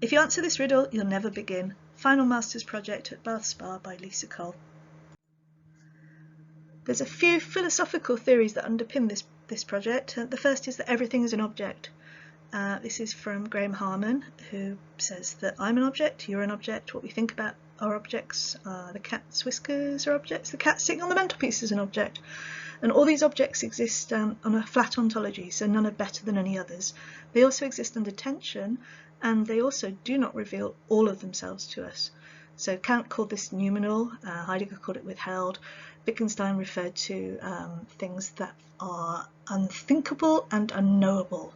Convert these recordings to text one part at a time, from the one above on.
If you answer this riddle, you'll never begin. Final Masters Project at Bath Spa by Lisa Cole. There's a few philosophical theories that underpin this project. The first is that everything is an object. This is from Graham Harman, who says that I'm an object, you're an object, what we think about are objects, the cat's whiskers are objects, the cat sitting on the mantelpiece is an object. And all these objects exist on a flat ontology, so none are better than any others. They also exist under tension, and they also do not reveal all of themselves to us. So Kant called this noumenal, Heidegger called it withheld, Wittgenstein referred to things that are unthinkable and unknowable.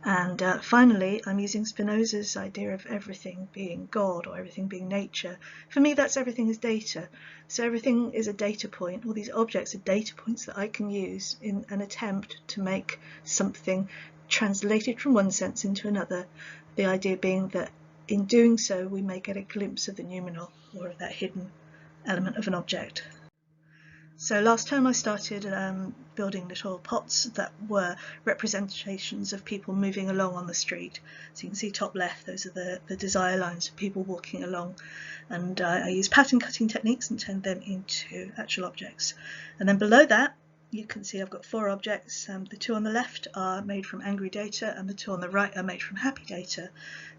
And finally, I'm using Spinoza's idea of everything being God or everything being nature. For me, that's everything is data. So everything is a data point. All these objects are data points that I can use in an attempt to make something translated from one sense into another. The idea being that in doing so, we may get a glimpse of the noumenal, or that hidden element of an object. So last time I started building little pots that were representations of people moving along on the street. So you can see top left, those are the desire lines of people walking along. And I use pattern cutting techniques and turned them into actual objects. And then below that, you can see I've got 4 objects. The 2 on the left are made from angry data and the 2 on the right are made from happy data.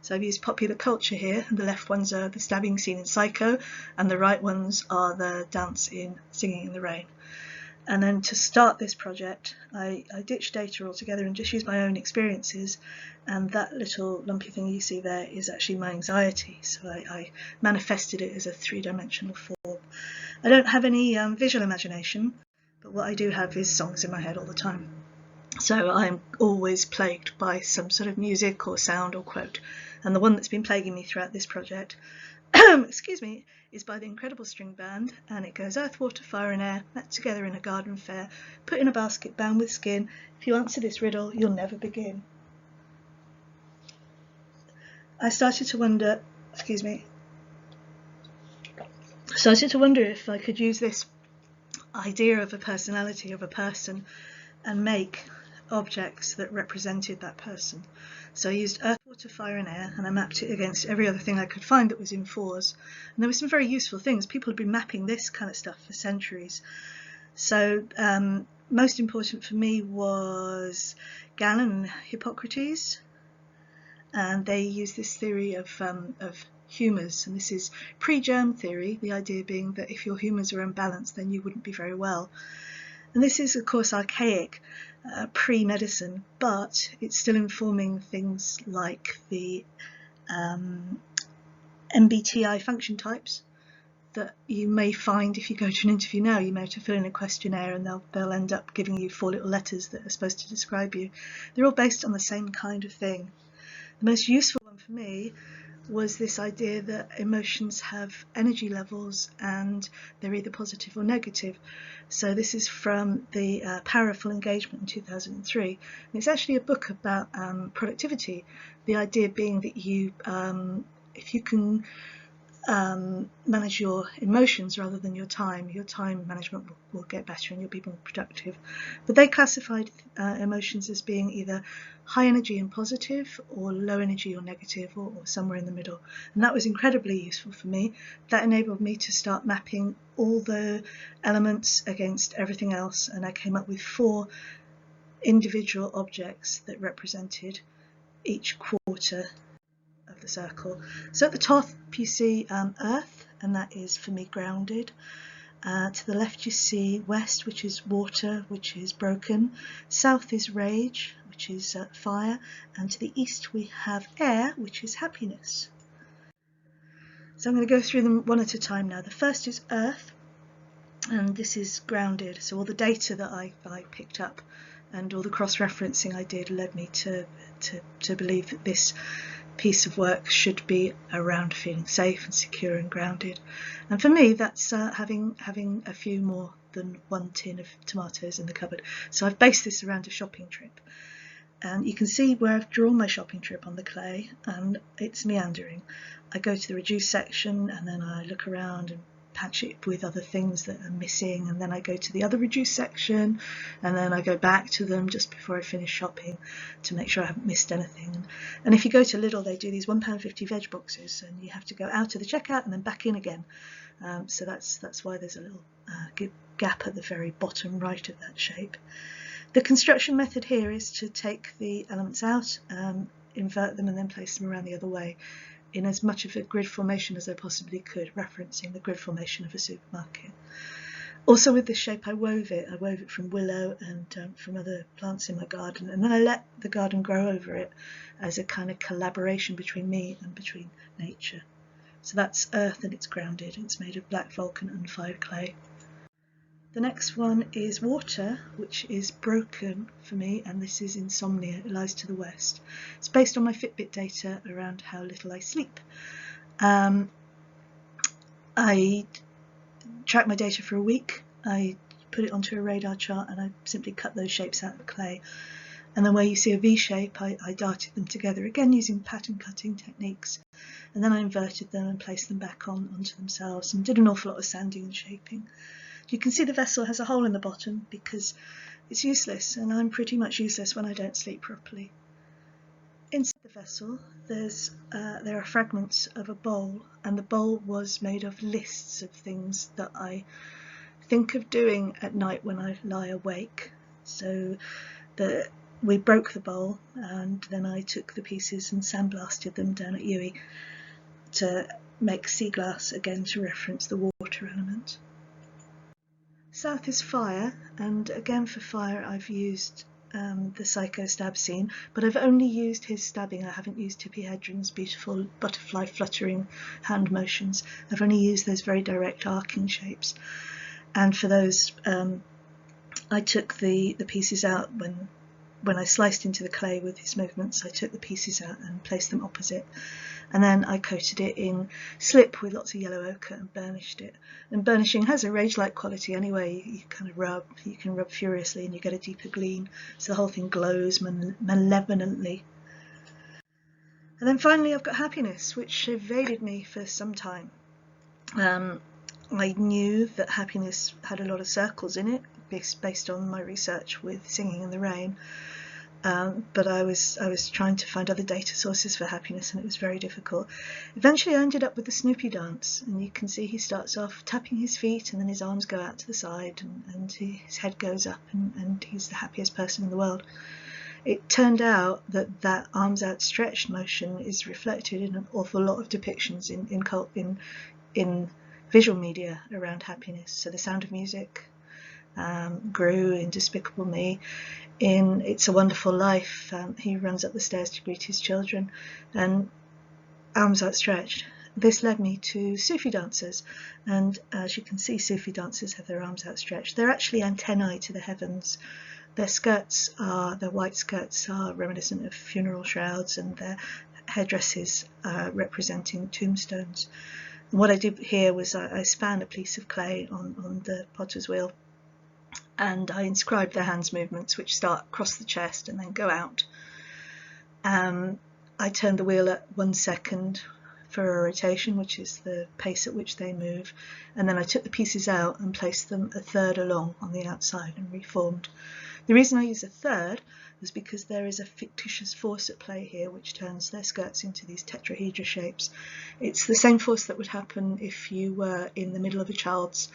So I've used popular culture here, and the left ones are the stabbing scene in Psycho and the right ones are the dance in Singing in the Rain. And then to start this project, I ditched data altogether and just used my own experiences, and that little lumpy thing you see there is actually my anxiety. So I manifested it as a 3-dimensional form. I don't have any visual imagination, but what I do have is songs in my head all the time. So I'm always plagued by some sort of music or sound or quote. And the one that's been plaguing me throughout this project, excuse me, is by the Incredible String Band, and it goes earth, water, fire and air, met together in a garden fair, put in a basket bound with skin. If you answer this riddle, you'll never begin. I started to wonder if I could use this idea of a personality of a person and make objects that represented that person. So I used earth, water, fire and air, and I mapped it against every other thing I could find that was in 4s. And there were some very useful things. People have been mapping this kind of stuff for centuries. So most important for me was Galen and Hippocrates, and they use this theory of humours, and this is pre-germ theory, the idea being that if your humours are unbalanced then you wouldn't be very well. And this is of course archaic, pre-medicine, but it's still informing things like the MBTI function types that you may find if you go to an interview now. You may have to fill in a questionnaire and they'll end up giving you 4 little letters that are supposed to describe you. They're all based on the same kind of thing. The most useful one for me was this idea that emotions have energy levels and they're either positive or negative. So this is from the Powerful Engagement in 2003. And it's actually a book about productivity. The idea being that you, if you can manage your emotions rather than your time management will get better and you'll be more productive. But they classified emotions as being either high energy and positive, or low energy or negative, or somewhere in the middle. And that was incredibly useful for me. That enabled me to start mapping all the elements against everything else, and I came up with 4 individual objects that represented each quarter of the circle. So at the top you see earth, and that is for me grounded. To the left you see west, which is water, which is broken. South is rage, which is fire, and to the east we have air, which is happiness. So I'm going to go through them one at a time now. The first is earth, and this is grounded. So all the data that I picked up and all the cross-referencing I did led me to believe that this piece of work should be around feeling safe and secure and grounded. And for me that's having a few more than 1 tin of tomatoes in the cupboard. So I've based this around a shopping trip, and you can see where I've drawn my shopping trip on the clay, and it's meandering. I go to the reduce section and then I look around and patch it with other things that are missing, and then I go to the other reduced section, and then I go back to them just before I finish shopping to make sure I haven't missed anything. And if you go to Lidl, they do these £1.50 veg boxes, and you have to go out of the checkout and then back in again. So that's why there's a little gap at the very bottom right of that shape. The construction method here is to take the elements out, invert them, and then place them around the other way in as much of a grid formation as I possibly could, referencing the grid formation of a supermarket. Also with this shape I wove it from willow and from other plants in my garden, and then I let the garden grow over it as a kind of collaboration between me and between nature. So that's earth, and it's grounded. It's made of black Vulcan unfired clay. The next one is water, which is broken for me, and this is Insomnia. It lies to the west. It's based on my Fitbit data around how little I sleep. I track my data for a week. I put it onto a radar chart, and I simply cut those shapes out of clay. And then where you see a V shape, I darted them together, again using pattern cutting techniques. And then I inverted them and placed them back onto themselves, and did an awful lot of sanding and shaping. You can see the vessel has a hole in the bottom because it's useless, and I'm pretty much useless when I don't sleep properly. Inside the vessel there are fragments of a bowl, and the bowl was made of lists of things that I think of doing at night when I lie awake. So we broke the bowl, and then I took the pieces and sandblasted them down at Ewey to make sea glass, again to reference the water element. South is fire, and again for fire I've used the Psycho stab scene, but I've only used his stabbing. I haven't used Tippi Hedren's beautiful butterfly fluttering hand motions. I've only used those very direct arcing shapes. And for those I took the pieces out when I sliced into the clay with his movements. I took the pieces out and placed them opposite, and then I coated it in slip with lots of yellow ochre and burnished it. And burnishing has a rage-like quality anyway. You kind of rub, you can rub furiously and you get a deeper gleam, so the whole thing glows malevolently. And then finally I've got happiness, which evaded me for some time. I knew that happiness had a lot of circles in it, based on my research with Singing in the Rain, but I was trying to find other data sources for happiness, and it was very difficult. Eventually I ended up with the Snoopy dance, and you can see he starts off tapping his feet, and then his arms go out to the side, and his head goes up, and he's the happiest person in the world. It turned out that arms outstretched motion is reflected in an awful lot of depictions in visual media around happiness. So The Sound of Music grew in Despicable Me. In It's a Wonderful Life, he runs up the stairs to greet his children, and arms outstretched. This led me to Sufi dancers, and as you can see, Sufi dancers have their arms outstretched. They're actually antennae to the heavens. Their white skirts are reminiscent of funeral shrouds, and their headdresses representing tombstones. And what I did here was I span a piece of clay on the potter's wheel, and I inscribed their hands movements, which start across the chest and then go out. I turned the wheel at 1 second for a rotation, which is the pace at which they move, and then I took the pieces out and placed them a third along on the outside and reformed. The reason I use a third was because there is a fictitious force at play here which turns their skirts into these tetrahedra shapes. It's the same force that would happen if you were in the middle of a child's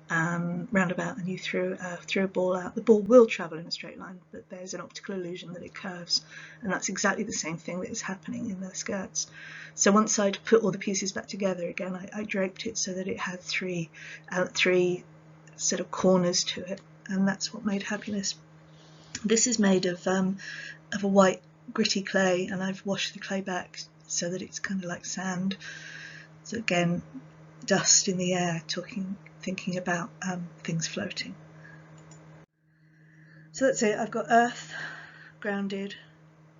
roundabout and you threw a ball out. The ball will travel in a straight line, but there's an optical illusion that it curves, and that's exactly the same thing that is happening in their skirts. So once I'd put all the pieces back together again, I draped it so that it had three sort of corners to it, and that's what made happiness. This is made of a white gritty clay, and I've washed the clay back so that it's kind of like sand. So again, dust in the air, thinking about things floating. So that's it. I've got earth, grounded,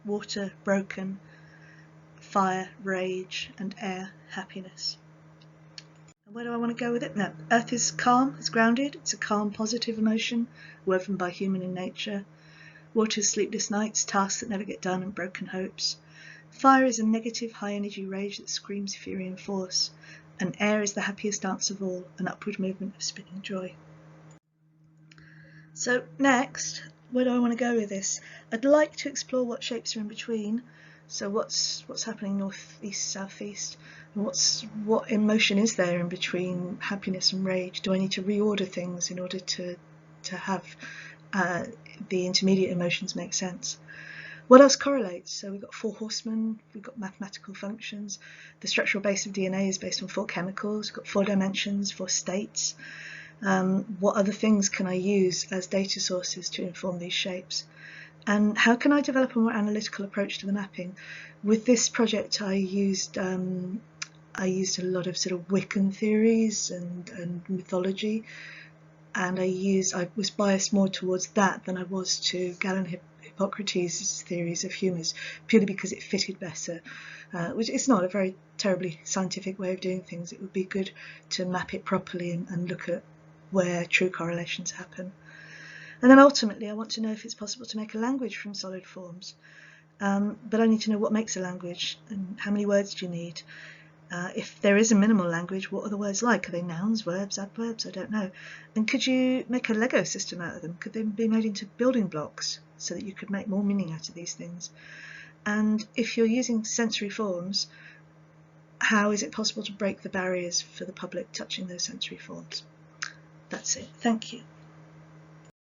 water, broken, fire, rage, and air, happiness. And where do I want to go with it? No, earth is calm, it's grounded, it's a calm, positive emotion woven by human in nature. Water is sleepless nights, tasks that never get done, and broken hopes. Fire is a negative, high-energy rage that screams fury and force. and air is the happiest dance of all, an upward movement of spinning joy. So next, where do I want to go with this? I'd like to explore what shapes are in between. So what's happening north, east, south, east, and what emotion is there in between happiness and rage? Do I need to reorder things in order to have the intermediate emotions make sense? What else correlates? So we've got 4 horsemen, we've got mathematical functions, the structural base of DNA is based on 4 chemicals, we've got 4 dimensions, 4 states. What other things can I use as data sources to inform these shapes? And how can I develop a more analytical approach to the mapping? With this project I used a lot of sort of Wiccan theories and mythology, and I was biased more towards that than I was to Galen Hippocrates' theories of humours, purely because it fitted better, which is not a very terribly scientific way of doing things. It would be good to map it properly and look at where true correlations happen. And then ultimately I want to know if it's possible to make a language from solid forms, but I need to know what makes a language and how many words do you need. If there is a minimal language, what are the words like? Are they nouns, verbs, adverbs? I don't know. And could you make a Lego system out of them? Could they be made into building blocks so that you could make more meaning out of these things? And if you're using sensory forms, how is it possible to break the barriers for the public touching those sensory forms? That's it. Thank you.